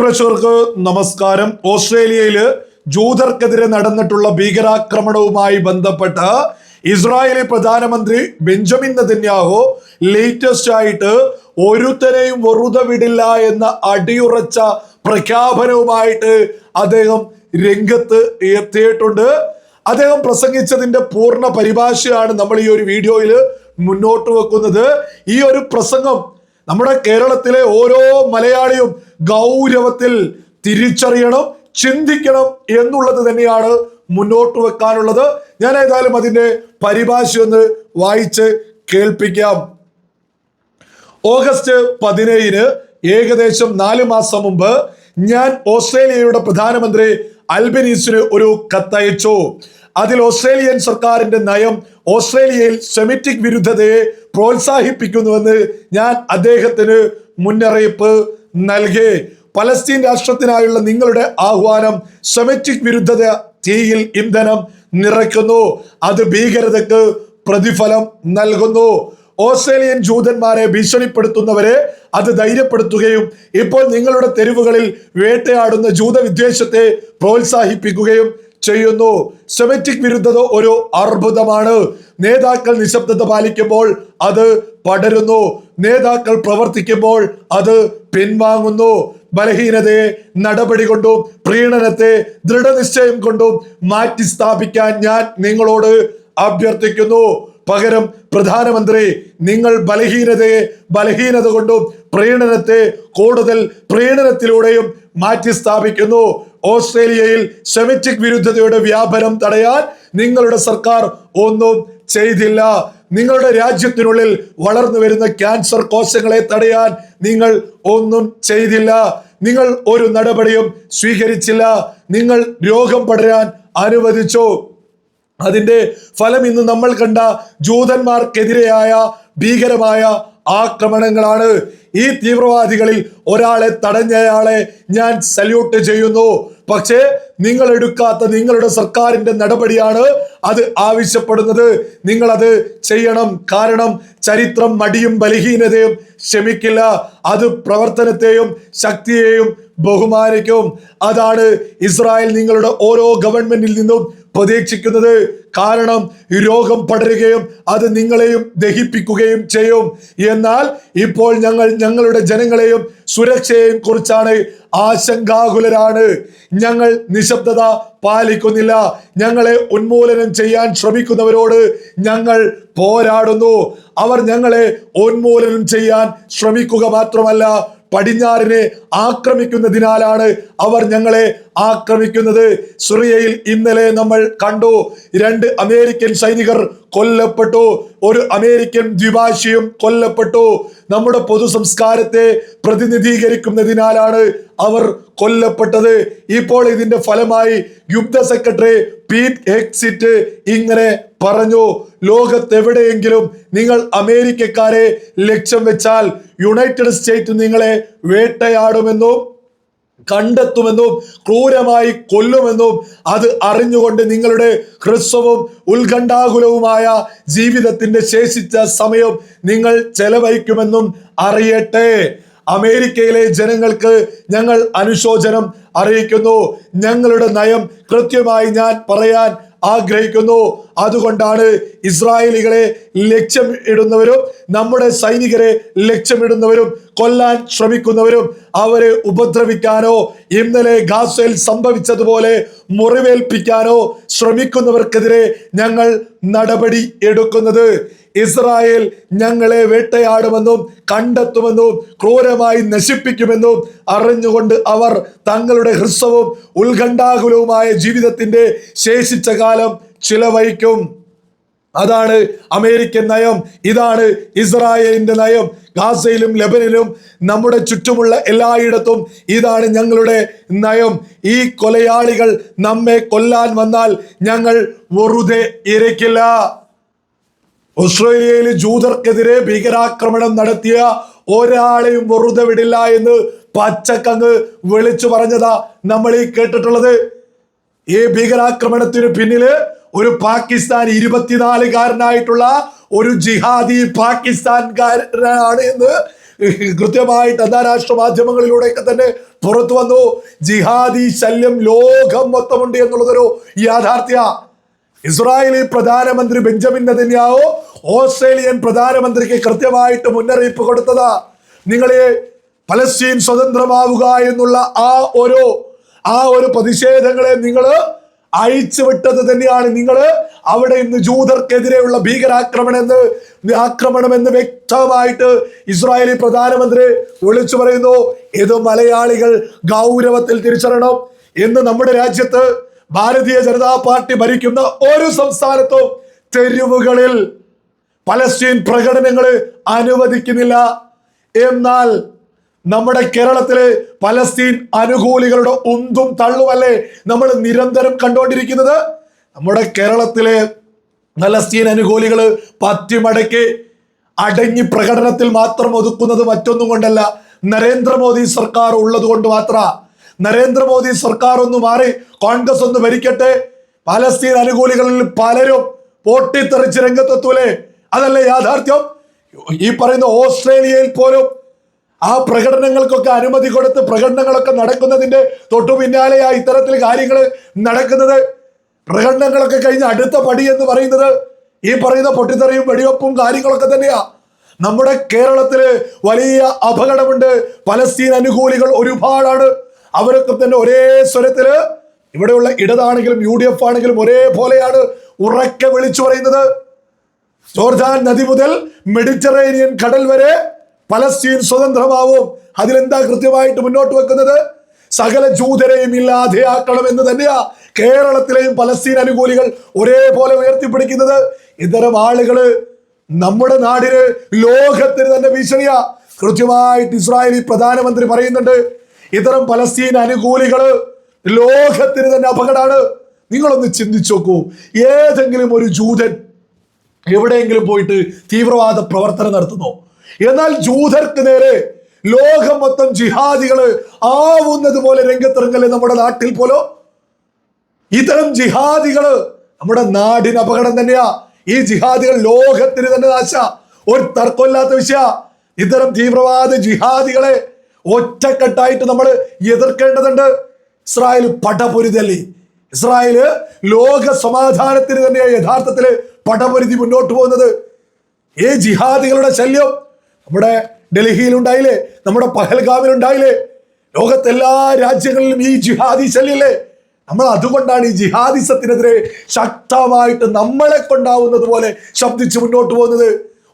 പ്രേക്ഷകർക്ക് നമസ്കാരം. ഓസ്ട്രേലിയയിൽ ജൂതർക്കെതിരെ നടന്നിട്ടുള്ള ഭീകരാക്രമണവുമായി ബന്ധപ്പെട്ട് ഇസ്രായേലി പ്രധാനമന്ത്രി ബെഞ്ചമിൻ നെതന്യാഹു ലേറ്റസ്റ്റ് ആയിട്ട് ഒരുത്തനെയും വെറുതെ വിടില്ല എന്ന അടിയുറച്ച പ്രഖ്യാപനവുമായിട്ട് അദ്ദേഹം രംഗത്ത് എത്തിയിട്ടുണ്ട്. അദ്ദേഹം പ്രസംഗിച്ചതിന്റെ പൂർണ്ണ പരിഭാഷയാണ് നമ്മൾ ഈ ഒരു വീഡിയോയിൽ മുന്നോട്ട് വെക്കുന്നത്. ഈ ഒരു പ്രസംഗം നമ്മുടെ കേരളത്തിലെ ഓരോ മലയാളിയും ഗൗരവത്തിൽ തിരിച്ചറിയണം, ചിന്തിക്കണം എന്നുള്ളത് തന്നെയാണ് മുന്നോട്ട് വെക്കാനുള്ളത്. ഞാൻ ഏതായാലും അതിന്റെ പരിഭാഷ ഒന്ന് വായിച്ച് കേൾപ്പിക്കാം. ഓഗസ്റ്റ് 17 ഏകദേശം 4 മാസം മുമ്പ് ഞാൻ ഓസ്ട്രേലിയയുടെ പ്രധാനമന്ത്രി അൽബനീസിന് ഒരു കത്തയച്ചു. അതിൽ ഓസ്ട്രേലിയൻ സർക്കാരിന്റെ നയം ഓസ്ട്രേലിയയിൽ സെമിറ്റിക് വിരുദ്ധതയെ പ്രോത്സാഹിപ്പിക്കുന്നുവെന്ന് ഞാൻ അദ്ദേഹത്തിന് മുന്നറിയിപ്പ് നൽകി. പലസ്തീൻ രാഷ്ട്രത്തിനായുള്ള നിങ്ങളുടെ ആഹ്വാനം സെമിറ്റിക് വിരുദ്ധത തീയിൽ ഇന്ധനം നിറയ്ക്കുന്നു, അത് ഭീകരതയ്ക്ക് പ്രതിഫലം നൽകുന്നു. ഓസ്ട്രേലിയൻ ജൂതന്മാരെ ഭീഷണിപ്പെടുത്തുന്നവരെ അത് ധൈര്യപ്പെടുത്തുകയും ഇപ്പോൾ നിങ്ങളുടെ തെരുവുകളിൽ വേട്ടയാടുന്ന ജൂതവിദ്വേഷത്തെ പ്രോത്സാഹിപ്പിക്കുകയും ചെയ്യുന്നു. സെമിറ്റിക് വിരുദ്ധത ഒരു അർബുദമാണ്. നേതാക്കൾ നിശബ്ദത പാലിക്കുമ്പോൾ അത് പടരുന്നു, നേതാക്കൾ പ്രവർത്തിക്കുമ്പോൾ അത് പിൻവാങ്ങുന്നു. ബലഹീനതയെ നടപടി കൊണ്ടും പ്രീണനത്തെ ദൃഢനിശ്ചയം കൊണ്ടും മാറ്റി സ്ഥാപിക്കാൻ ഞാൻ നിങ്ങളോട് അഭ്യർത്ഥിക്കുന്നു. പകരം പ്രധാനമന്ത്രി, നിങ്ങൾ ബലഹീനതയെ ബലഹീനത കൊണ്ടും പ്രീണനത്തെ കൂടുതൽ പ്രീണനത്തിലൂടെയും മാറ്റി സ്ഥാപിക്കുന്നു. ഓസ്ട്രേലിയയിൽ സെമിറ്റിക് വിരുദ്ധതയുടെ വ്യാപനം തടയാൻ നിങ്ങളുടെ സർക്കാർ ഒന്നും ചെയ്തില്ല. നിങ്ങളുടെ രാജ്യത്തിനുള്ളിൽ വളർന്നു വരുന്ന ക്യാൻസർ കോശങ്ങളെ തടയാൻ നിങ്ങൾ ഒന്നും ചെയ്തില്ല. നിങ്ങൾ ഒരു നടപടിയും സ്വീകരിച്ചില്ല. നിങ്ങൾ രോഗം പടരാൻ അനുവദിച്ചു. അതിന്റെ ഫലം ഇന്ന് നമ്മൾ കണ്ട ജൂതന്മാർക്കെതിരെയായ ഭീകരമായ ആക്രമണങ്ങളാണ്. ഈ തീവ്രവാദികളിൽ ഒരാളെ തടഞ്ഞയാളെ ഞാൻ സല്യൂട്ട് ചെയ്യുന്നു. പക്ഷേ നിങ്ങൾ എടുക്കാത്ത നിങ്ങളുടെ സർക്കാരിന്റെ നടപടിയാണ് അത് ആവശ്യപ്പെടുന്നത്. നിങ്ങൾ അത് ചെയ്യണം. കാരണം ചരിത്രം മടിയും ബലഹീനതയും ക്ഷമിക്കില്ല. അത് പ്രവർത്തനത്തെയും ശക്തിയെയും ബഹുമാനിക്കും. അതാണ് ഇസ്രായേൽ നിങ്ങളുടെ ഓരോ ഗവൺമെന്റിൽ നിന്നും പ്രതീക്ഷിക്കുന്നത്. കാരണം രോഗം പടരുകയും അത് നിങ്ങളെയും ദഹിപ്പിക്കുകയും ചെയ്യും. എന്നാൽ ഇപ്പോൾ ഞങ്ങൾ ഞങ്ങളുടെ ജനങ്ങളെയും സുരക്ഷയെയും കുറിച്ചാണ് ആശങ്കാകുലരാണ്. ഞങ്ങൾ നിശബ്ദത പാലിക്കുന്നില്ല. ഞങ്ങളെ ഉന്മൂലനം ചെയ്യാൻ ശ്രമിക്കുന്നവരോട് ഞങ്ങൾ പോരാടുന്നു. അവർ ഞങ്ങളെ ഉന്മൂലനം ചെയ്യാൻ ശ്രമിക്കുക മാത്രമല്ല, പടിഞ്ഞാറിനെ ആക്രമിക്കുന്നതിനാലാണ് അവർ ഞങ്ങളെ ആക്രമിക്കുന്നത്. സിറിയയിൽ ഇന്നലെ നമ്മൾ കണ്ടു, 2 അമേരിക്കൻ സൈനികർ കൊല്ലപ്പെട്ടു, ഒരു അമേരിക്കൻ ദ്വിഭാഷിയും കൊല്ലപ്പെട്ടു. നമ്മുടെ പൊതു സംസ്കാരത്തെ പ്രതിനിധീകരിക്കുന്നതിനാലാണ് അവർ കൊല്ലപ്പെട്ടത്. ഇപ്പോൾ ഇതിന്റെ ഫലമായി യുദ്ധ സെക്രട്ടറി പീറ്റ് ഹെക്സിറ്റ് ഇങ്ങനെ പറഞ്ഞു: ലോകത്തെവിടെയെങ്കിലും നിങ്ങൾ അമേരിക്കക്കാരെ ലക്ഷ്യം വെച്ചാൽ യുണൈറ്റഡ് സ്റ്റേറ്റ് നിങ്ങളെ വേട്ടയാടുമെന്നും കണ്ടെത്തുമെന്നും ക്രൂരമായി കൊല്ലുമെന്നും അത് അറിഞ്ഞുകൊണ്ട് നിങ്ങളുടെ ഹ്രസ്വവും ഉത്കണ്ഠാകുലവുമായ ജീവിതത്തിന്റെ ശേഷിച്ച സമയം നിങ്ങൾ ചെലവഴിക്കുമെന്നും അറിയട്ടെ. അമേരിക്കയിലെ ജനങ്ങൾക്ക് ഞങ്ങൾ അനുശോചനം അറിയിക്കുന്നു. ഞങ്ങളുടെ നയം കൃത്യമായി ഞാൻ പറയാൻ ആഗ്രഹിക്കുന്നു. അതുകൊണ്ടാണ് ഇസ്രായേലികളെ ലക്ഷ്യം ഇടുന്നവരും നമ്മുടെ സൈനികരെ ലക്ഷ്യമിടുന്നവരും കൊല്ലാൻ ശ്രമിക്കുന്നവരും അവരെ ഉപദ്രവിക്കാനോ ഇന്നലെ ഗാസയിൽ സംഭവിച്ചതുപോലെ മുറിവേൽപ്പിക്കാനോ ശ്രമിക്കുന്നവർക്കെതിരെ ഞങ്ങൾ നടപടി എടുക്കുന്നത്. ഇസ്രായേൽ ഞങ്ങളെ വേട്ടയാടുമെന്നും കണ്ടെത്തുമെന്നും ക്രൂരമായി നശിപ്പിക്കുമെന്നും അറിഞ്ഞുകൊണ്ട് അവർ തങ്ങളുടെ ഹ്രസ്വവും ഉത്കണ്ഠാകുലവുമായ ജീവിതത്തിന്റെ ശേഷിച്ച കാലം ചിലവഴിക്കും. അതാണ് അമേരിക്കൻ നയം. ഇതാണ് ഇസ്രായേലിന്റെ നയം. ഗാസയിലും ലെബനിലും നമ്മുടെ ചുറ്റുമുള്ള എല്ലായിടത്തും ഇതാണ് ഞങ്ങളുടെ നയം. ഈ കൊലയാളികൾ നമ്മെ കൊല്ലാൻ വന്നാൽ ഞങ്ങൾ വെറുതെ ഇരിക്കില്ല. ഓസ്ട്രേലിയയിൽ ജൂതർക്കെതിരെ ഭീകരാക്രമണം നടത്തിയ ഒരാളെയും വെറുതെ വിടില്ല എന്ന് പച്ചക്കങ്ങ് വിളിച്ചു പറഞ്ഞതാ നമ്മൾ ഈ കേട്ടിട്ടുള്ളത്. ഈ ഭീകരാക്രമണത്തിന് പിന്നില് ഒരു പാകിസ്ഥാൻ 24-കാരനായിട്ടുള്ള ഒരു ജിഹാദി പാകിസ്ഥാൻകാരനാണ് എന്ന് കൃത്യമായിട്ട് അന്താരാഷ്ട്ര മാധ്യമങ്ങളിലൂടെയൊക്കെ തന്നെ പുറത്തു വന്നു. ജിഹാദി ശല്യം ലോകം മൊത്തമുണ്ട് എന്നുള്ളതൊരു യാഥാർത്ഥ്യ. ഇസ്രായേലി പ്രധാനമന്ത്രി ബെഞ്ചമിൻ നെതന്യാഹു ഓസ്ട്രേലിയൻ പ്രധാനമന്ത്രിക്ക് കൃത്യമായിട്ട് മുന്നറിയിപ്പ് കൊടുത്തതാ, നിങ്ങളെ പലസ്തീൻ സ്വതന്ത്രമാവുക എന്നുള്ള ആ ഒരു പ്രതിഷേധങ്ങളെ നിങ്ങൾ അഴിച്ചുവിട്ടത് തന്നെയാണ്. നിങ്ങൾ അവിടെ ഇന്ന് ജൂതർക്കെതിരെയുള്ള ആക്രമണമെന്ന് വ്യക്തമായിട്ട് ഇസ്രായേലി പ്രധാനമന്ത്രി വിളിച്ചു പറയുന്നു. ഇത് മലയാളികൾ ഗൗരവത്തിൽ തിരിച്ചറിയണം. എന്ന് നമ്മുടെ രാജ്യത്ത് ഭാരതീയ ജനതാ പാർട്ടി ഭരിക്കുന്ന ഒരു സംസ്ഥാനത്തും തെരുവുകളിൽ പലസ്തീൻ പ്രകടനങ്ങൾ അനുവദിക്കുന്നില്ല. എന്നാൽ നമ്മുടെ കേരളത്തിലെ പലസ്തീൻ അനുകൂലികളുടെ ഉന്തും തള്ളുമല്ലേ നമ്മൾ നിരന്തരം കണ്ടുകൊണ്ടിരിക്കുന്നത്. നമ്മുടെ കേരളത്തിലെ പലസ്തീൻ അനുകൂലികൾ പത്തിമടക്കി അടങ്ങി പ്രകടനത്തിൽ മാത്രം ഒതുക്കുന്നത് മറ്റൊന്നും കൊണ്ടല്ല, നരേന്ദ്രമോദി സർക്കാർ ഉള്ളത് കൊണ്ട് മാത്ര. നരേന്ദ്രമോദി സർക്കാർ ഒന്ന് മാറി കോൺഗ്രസ് ഒന്ന് ഭരിക്കട്ടെ, പലസ്തീൻ അനുകൂലികളിൽ പലരും പൊട്ടിത്തെറിച്ച് രംഗത്തെത്തൂലേ? അതല്ലേ യാഥാർത്ഥ്യം? ഈ പറയുന്ന ഓസ്ട്രേലിയയിൽ പോലും ആ പ്രകടനങ്ങൾക്കൊക്കെ അനുമതി കൊടുത്ത് പ്രകടനങ്ങളൊക്കെ നടക്കുന്നതിന്റെ തൊട്ടു പിന്നാലെയാ ഇത്തരത്തിൽ കാര്യങ്ങൾ നടക്കുന്നത്. പ്രകടനങ്ങളൊക്കെ കഴിഞ്ഞ് അടുത്ത പടി എന്ന് പറയുന്നത് ഈ പറയുന്ന പൊട്ടിത്തെറിയും വെടിവെപ്പും കാര്യങ്ങളൊക്കെ തന്നെയാ. നമ്മുടെ കേരളത്തില് വലിയ അപകടമുണ്ട്. പലസ്തീൻ അനുകൂലികൾ ഒരുപാടാണ്. അവരൊക്കെ തന്നെ ഒരേ സ്വരത്തില്, ഇവിടെയുള്ള ഇടതാണെങ്കിലും UDF ആണെങ്കിലും ഒരേപോലെയാണ് ഉറക്കെ വിളിച്ചു പറയുന്നത്. ജോർദാൻ നദി മുതൽ മെഡിറ്ററേനിയൻ കടൽ വരെ പലസ്തീൻ സ്വതന്ത്രമാവും. അതിലെന്താ കൃത്യമായിട്ട് മുന്നോട്ട് വെക്കുന്നത്? സകല ജൂതരെയും ഇല്ലാതെയാക്കണമെന്ന് തന്നെയാ കേരളത്തിലെയും പലസ്തീൻ അനുകൂലികൾ ഒരേപോലെ ഉയർത്തിപ്പിടിക്കുന്നത്. ഇത്തരം ആളുകള് നമ്മുടെ നാടിന്, ലോകത്തിന് തന്നെ ഭീഷണിയാ. കൃത്യമായിട്ട് ഇസ്രായേലി പ്രധാനമന്ത്രി പറയുന്നുണ്ട്, ഇത്തരം പലസ്തീൻ അനുകൂലികള് ലോകത്തിന് തന്നെ അപകടമാണ്. നിങ്ങളൊന്ന് ചിന്തിച്ചു നോക്കൂ, ഏതെങ്കിലും ഒരു ജൂതൻ എവിടെയെങ്കിലും പോയിട്ട് തീവ്രവാദ പ്രവർത്തനം നടത്തുന്നു? എന്നാൽ ജൂതർക്ക് നേരെ ലോകം മൊത്തം ജിഹാദികള് ആവുന്നത് പോലെ രംഗത്തിറങ്ങല്ലേ നമ്മുടെ നാട്ടിൽ പോലോ? ഇത്തരം ജിഹാദികള് നമ്മുടെ നാടിന് അപകടം തന്നെയാ. ഈ ജിഹാദികൾ ലോകത്തിന് തന്നെ നാശ. ഒരു തർക്കമില്ലാത്ത വിഷയ. ഇത്തരം തീവ്രവാദ ജിഹാദികളെ ഒറ്റക്കെട്ടായിട്ട് നമ്മൾ എതിർക്കേണ്ടതുണ്ട്. ഇസ്രായേൽ പടപൊരുതല്ലേ? ഇസ്രായേല് ലോക സമാധാനത്തിന് തന്നെയാണ് യഥാർത്ഥത്തില് പടപൊരുതി മുന്നോട്ട് പോകുന്നത്. ഈ ജിഹാദികളുടെ ശല്യം നമ്മുടെ ഡൽഹിയിൽ ഉണ്ടായില്ലേ, നമ്മുടെ പഹൽഗാമിൽ ഉണ്ടായില്ലേ, ലോകത്തെല്ലാ രാജ്യങ്ങളിലും ഈ ജിഹാദി ശല്യല്ലേ? നമ്മൾ അതുകൊണ്ടാണ് ഈ ജിഹാദിസത്തിനെതിരെ ശക്തമായിട്ട് നമ്മളെ കൊണ്ടാവുന്നത് പോലെ ശബ്ദിച്ച് മുന്നോട്ട് പോകുന്നത്.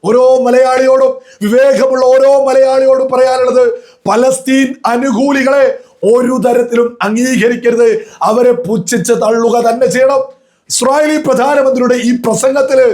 ഓരോ മലയാളിയോടും, വിവേകമുള്ള ഓരോ മലയാളിയോടും പറയാനുള്ളത്, പലസ്തീൻ അനുകൂലികളെ ഒരു തരത്തിലും അംഗീകരിക്കരുത്. അവരെ പുച്ഛിച്ച് തള്ളുക തന്നെ ചെയ്യണം. ഇസ്രായേലി പ്രധാനമന്ത്രിയുടെ ഈ പ്രസംഗത്തില്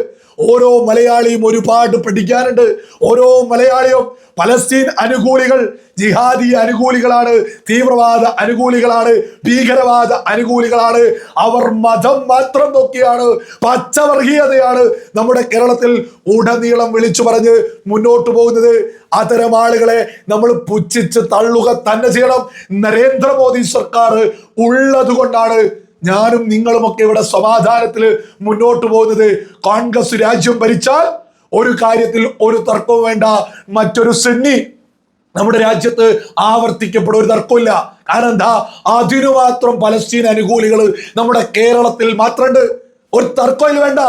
ഓരോ മലയാളിയും ഒരുപാട് പഠിക്കാനുണ്ട്. ഓരോ മലയാളിയും പലസ്തീൻ അനുകൂലികൾ ജിഹാദി അനുകൂലികളാണ്, തീവ്രവാദ അനുകൂലികളാണ്, ഭീകരവാദ അനുകൂലികളാണ്. അവർ മതം മാത്രം നോക്കിയാണ്, പച്ചവർഗീയതയാണ് നമ്മുടെ കേരളത്തിൽ ഉടനീളം വിളിച്ചു പറഞ്ഞ് മുന്നോട്ട് പോകുന്നത്. അത്തരം ആളുകളെ നമ്മൾ പുച്ഛിച്ച് തള്ളുക തന്നെ ചെയ്യണം. നരേന്ദ്രമോദി സർക്കാർ ഉള്ളത് കൊണ്ടാണ് ഞാനും നിങ്ങളുമൊക്കെ ഇവിടെ സമാധാനത്തിൽ മുന്നോട്ട് പോകുന്നത്. കോൺഗ്രസ് രാജ്യം ഭരിച്ചാൽ ഒരു കാര്യത്തിൽ ഒരു തർക്കവും വേണ്ട, മറ്റൊരു സെന്നി നമ്മുടെ രാജ്യത്ത് ആവർത്തിക്കപ്പെടും, ഒരു തർക്കമില്ല. കാരണം എന്താ, അതിനു മാത്രം പലസ്തീൻ അനുകൂലികൾ നമ്മുടെ കേരളത്തിൽ മാത്രമുണ്ട്, ഒരു തർക്കമില്ല വേണ്ട.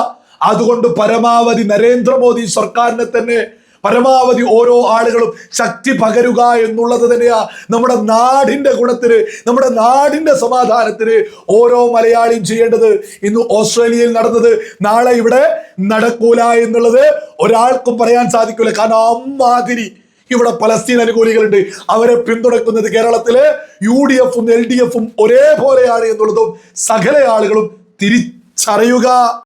അതുകൊണ്ട് പരമാവധി നരേന്ദ്രമോദി സർക്കാരിനെ തന്നെ പരമാവധി ഓരോ ആളുകളും ശക്തി പകരുക എന്നുള്ളത് തന്നെയാ നമ്മുടെ നാടിന്റെ ഗുണത്തിന്, നമ്മുടെ നാടിന്റെ സമാധാനത്തിന് ഓരോ മലയാളിയും ചെയ്യേണ്ടത്. ഇന്ന് ഓസ്ട്രേലിയയിൽ നടന്നത് നാളെ ഇവിടെ നടക്കൂല എന്നുള്ളത് ഒരാൾക്കും പറയാൻ സാധിക്കില്ല. കാരണം അമ്മാതിരി ഇവിടെ പലസ്തീൻ അനുകൂലികളുണ്ട്. അവരെ പിന്തുണക്കുന്നത് കേരളത്തിലെ UDF-ഉം LDF-ഉം ഒരേപോലെയാണ് എന്നുള്ളതും സകല ആളുകളും തിരിച്ചറിയുക.